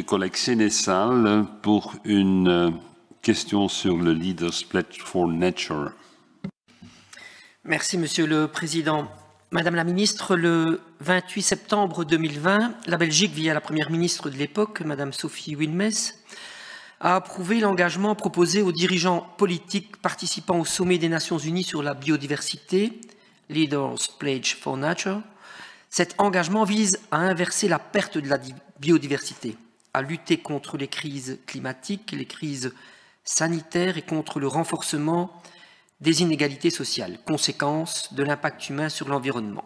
collègue Sénéchal pour une question sur le Leaders Pledge for Nature. Merci, Monsieur le Président. Madame la Ministre, le 28 septembre 2020, la Belgique, via la Première ministre de l'époque, Madame Sophie Wilmès, a approuvé l'engagement proposé aux dirigeants politiques participant au sommet des Nations Unies sur la biodiversité, Leaders Pledge for Nature. Cet engagement vise à inverser la perte de la biodiversité, à lutter contre les crises climatiques, les crises sanitaires et contre le renforcement des inégalités sociales, conséquence de l'impact humain sur l'environnement.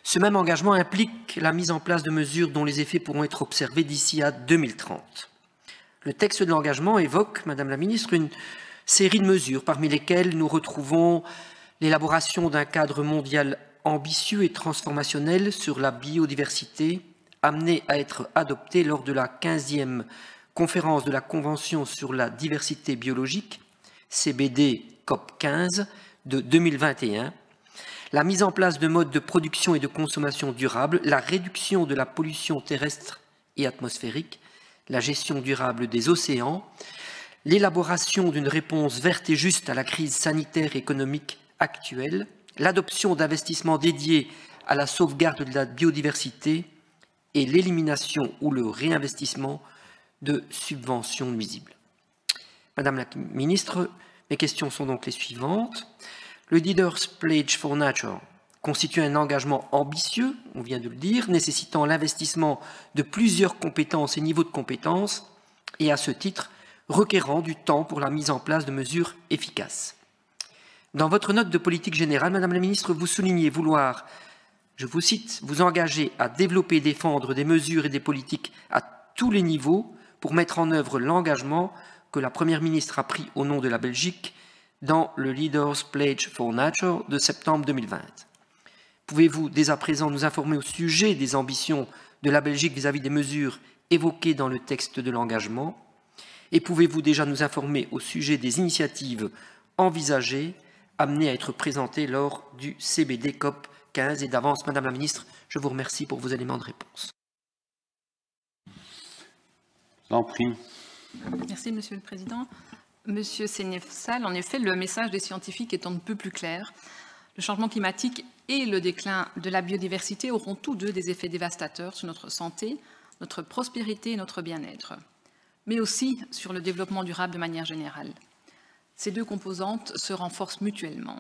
Ce même engagement implique la mise en place de mesures dont les effets pourront être observés d'ici à 2030. Le texte de l'engagement évoque, Madame la Ministre, une série de mesures parmi lesquelles nous retrouvons l'élaboration d'un cadre mondial ambitieux et transformationnel sur la biodiversité, amené à être adopté lors de la 15e conférence de la Convention sur la diversité biologique, CBD COP15 de 2021, la mise en place de modes de production et de consommation durables, la réduction de la pollution terrestre et atmosphérique, la gestion durable des océans, l'élaboration d'une réponse verte et juste à la crise sanitaire et économique actuelle, l'adoption d'investissements dédiés à la sauvegarde de la biodiversité et l'élimination ou le réinvestissement de subventions nuisibles. Madame la Ministre, mes questions sont donc les suivantes. Le Leaders Pledge for Nature constitue un engagement ambitieux, on vient de le dire, nécessitant l'investissement de plusieurs compétences et niveaux de compétences et à ce titre requérant du temps pour la mise en place de mesures efficaces. Dans votre note de politique générale, Madame la Ministre, vous soulignez vouloir, je vous cite, vous engager à développer et défendre des mesures et des politiques à tous les niveaux pour mettre en œuvre l'engagement que la Première ministre a pris au nom de la Belgique dans le Leaders Pledge for Nature de septembre 2020. Pouvez-vous dès à présent nous informer au sujet des ambitions de la Belgique vis-à-vis des mesures évoquées dans le texte de l'engagement? Et pouvez-vous déjà nous informer au sujet des initiatives envisagées, amenées à être présentées lors du CBD COP 15? Et d'avance, Madame la Ministre, je vous remercie pour vos éléments de réponse. J'en prie. Merci, Monsieur le Président. Monsieur Sénéchal, en effet, le message des scientifiques est on ne peut plus clair. Le changement climatique et le déclin de la biodiversité auront tous deux des effets dévastateurs sur notre santé, notre prospérité et notre bien-être, mais aussi sur le développement durable de manière générale. Ces deux composantes se renforcent mutuellement.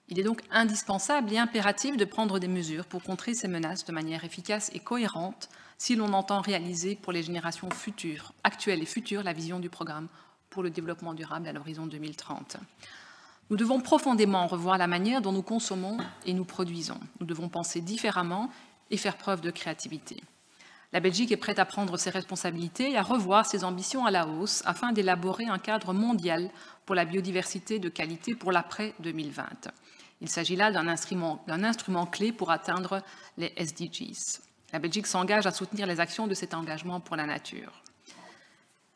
Il est donc indispensable et impératif de prendre des mesures pour contrer ces menaces de manière efficace et cohérente si l'on entend réaliser pour les générations futures, actuelles et futures, la vision du programme pour le développement durable à l'horizon 2030. Nous devons profondément revoir la manière dont nous consommons et nous produisons. Nous devons penser différemment et faire preuve de créativité. La Belgique est prête à prendre ses responsabilités et à revoir ses ambitions à la hausse afin d'élaborer un cadre mondial pour la biodiversité de qualité pour l'après-2020. Il s'agit là d'un instrument clé pour atteindre les SDGs. La Belgique s'engage à soutenir les actions de cet engagement pour la nature.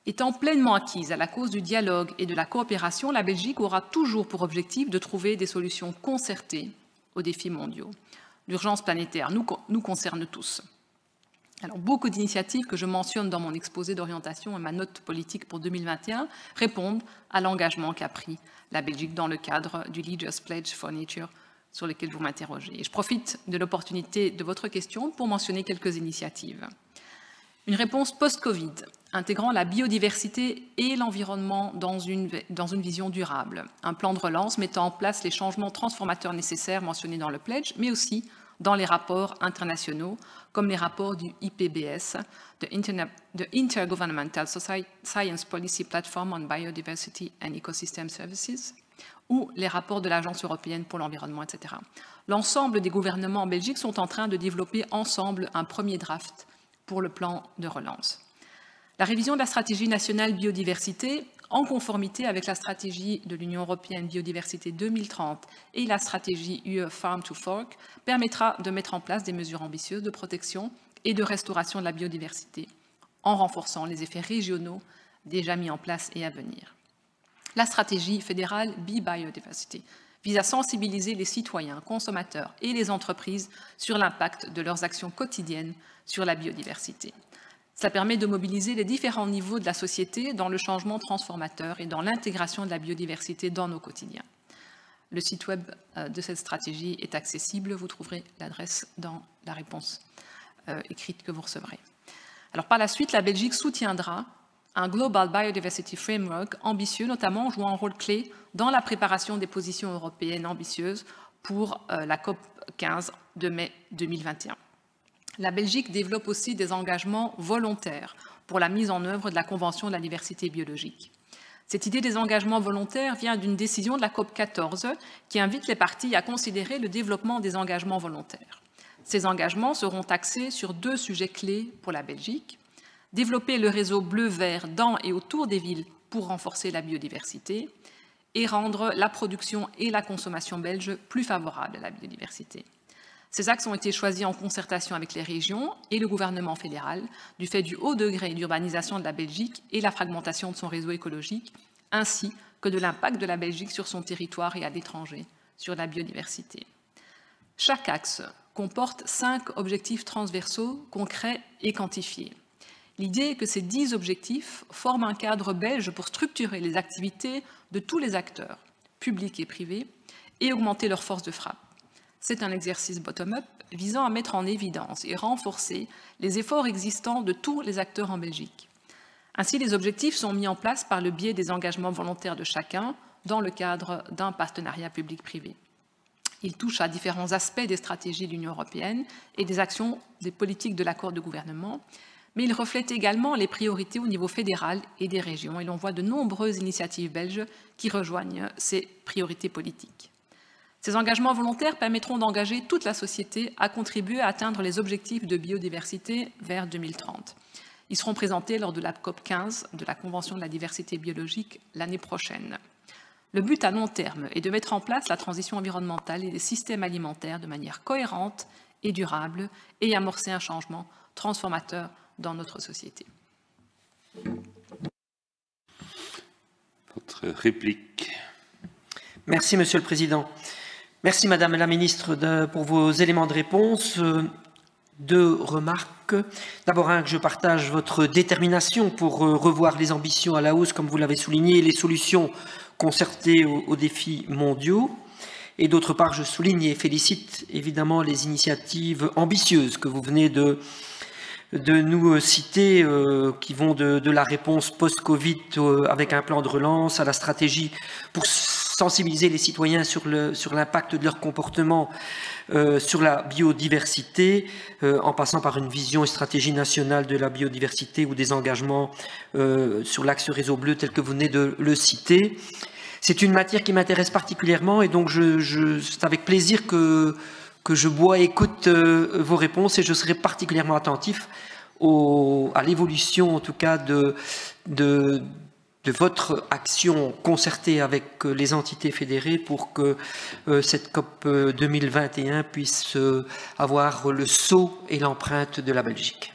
Étant pleinement acquise à la cause du dialogue et de la coopération, la Belgique aura toujours pour objectif de trouver des solutions concertées aux défis mondiaux. L'urgence planétaire nous concerne tous. Alors, beaucoup d'initiatives que je mentionne dans mon exposé d'orientation et ma note politique pour 2021 répondent à l'engagement qu'a pris la Belgique dans le cadre du Leaders Pledge for Nature sur lequel vous m'interrogez. Et je profite de l'opportunité de votre question pour mentionner quelques initiatives. Une réponse post-Covid, intégrant la biodiversité et l'environnement dans une vision durable. Un plan de relance mettant en place les changements transformateurs nécessaires mentionnés dans le pledge, mais aussi dans les rapports internationaux, comme les rapports du IPBES, the Intergovernmental Science Policy Platform on Biodiversity and Ecosystem Services, ou les rapports de l'Agence européenne pour l'environnement, etc. L'ensemble des gouvernements en Belgique sont en train de développer ensemble un premier draft pour le plan de relance. La révision de la stratégie nationale biodiversité, en conformité avec la stratégie de l'Union européenne biodiversité 2030 et la stratégie UE Farm to Fork, permettra de mettre en place des mesures ambitieuses de protection et de restauration de la biodiversité, en renforçant les effets régionaux déjà mis en place et à venir. La stratégie fédérale Biodiversity vise à sensibiliser les citoyens, consommateurs et les entreprises sur l'impact de leurs actions quotidiennes sur la biodiversité. Ça permet de mobiliser les différents niveaux de la société dans le changement transformateur et dans l'intégration de la biodiversité dans nos quotidiens. Le site web de cette stratégie est accessible. Vous trouverez l'adresse dans la réponse écrite que vous recevrez. Alors, par la suite, la Belgique soutiendra un Global Biodiversity Framework ambitieux, notamment jouant un rôle clé dans la préparation des positions européennes ambitieuses pour la COP 15 de mai 2021. La Belgique développe aussi des engagements volontaires pour la mise en œuvre de la Convention de la diversité biologique. Cette idée des engagements volontaires vient d'une décision de la COP 14 qui invite les parties à considérer le développement des engagements volontaires. Ces engagements seront axés sur 2 sujets clés pour la Belgique: développer le réseau bleu-vert dans et autour des villes pour renforcer la biodiversité et rendre la production et la consommation belge plus favorables à la biodiversité. Ces axes ont été choisis en concertation avec les régions et le gouvernement fédéral, du fait du haut degré d'urbanisation de la Belgique et la fragmentation de son réseau écologique, ainsi que de l'impact de la Belgique sur son territoire et à l'étranger, sur la biodiversité. Chaque axe comporte 5 objectifs transversaux, concrets et quantifiés. L'idée est que ces 10 objectifs forment un cadre belge pour structurer les activités de tous les acteurs, publics et privés, et augmenter leur force de frappe. C'est un exercice bottom-up visant à mettre en évidence et renforcer les efforts existants de tous les acteurs en Belgique. Ainsi, les objectifs sont mis en place par le biais des engagements volontaires de chacun dans le cadre d'un partenariat public-privé. Ils touchent à différents aspects des stratégies de l'Union européenne et des actions des politiques de l'accord de gouvernement, mais ils reflètent également les priorités au niveau fédéral et des régions, et l'on voit de nombreuses initiatives belges qui rejoignent ces priorités politiques. Ces engagements volontaires permettront d'engager toute la société à contribuer à atteindre les objectifs de biodiversité vers 2030. Ils seront présentés lors de la COP 15 de la Convention de la diversité biologique l'année prochaine. Le but à long terme est de mettre en place la transition environnementale et des systèmes alimentaires de manière cohérente et durable et amorcer un changement transformateur dans notre société. Votre réplique. Merci, Monsieur le Président. Merci, Madame la Ministre, pour vos éléments de réponse. 2 remarques. D'abord, que je partage votre détermination pour revoir les ambitions à la hausse, comme vous l'avez souligné, et les solutions concertées aux défis mondiaux. Et d'autre part, je souligne et félicite évidemment les initiatives ambitieuses que vous venez de nous citer, qui vont de la réponse post-Covid avec un plan de relance à la stratégie pour sensibiliser les citoyens sur l'impact de leur comportement sur la biodiversité, en passant par une vision et stratégie nationale de la biodiversité ou des engagements sur l'axe réseau bleu tel que vous venez de le citer. C'est une matière qui m'intéresse particulièrement et donc c'est avec plaisir que je bois et écoute vos réponses et je serai particulièrement attentif à l'évolution en tout cas de votre action concertée avec les entités fédérées pour que cette COP 2021 puisse avoir le sceau et l'empreinte de la Belgique.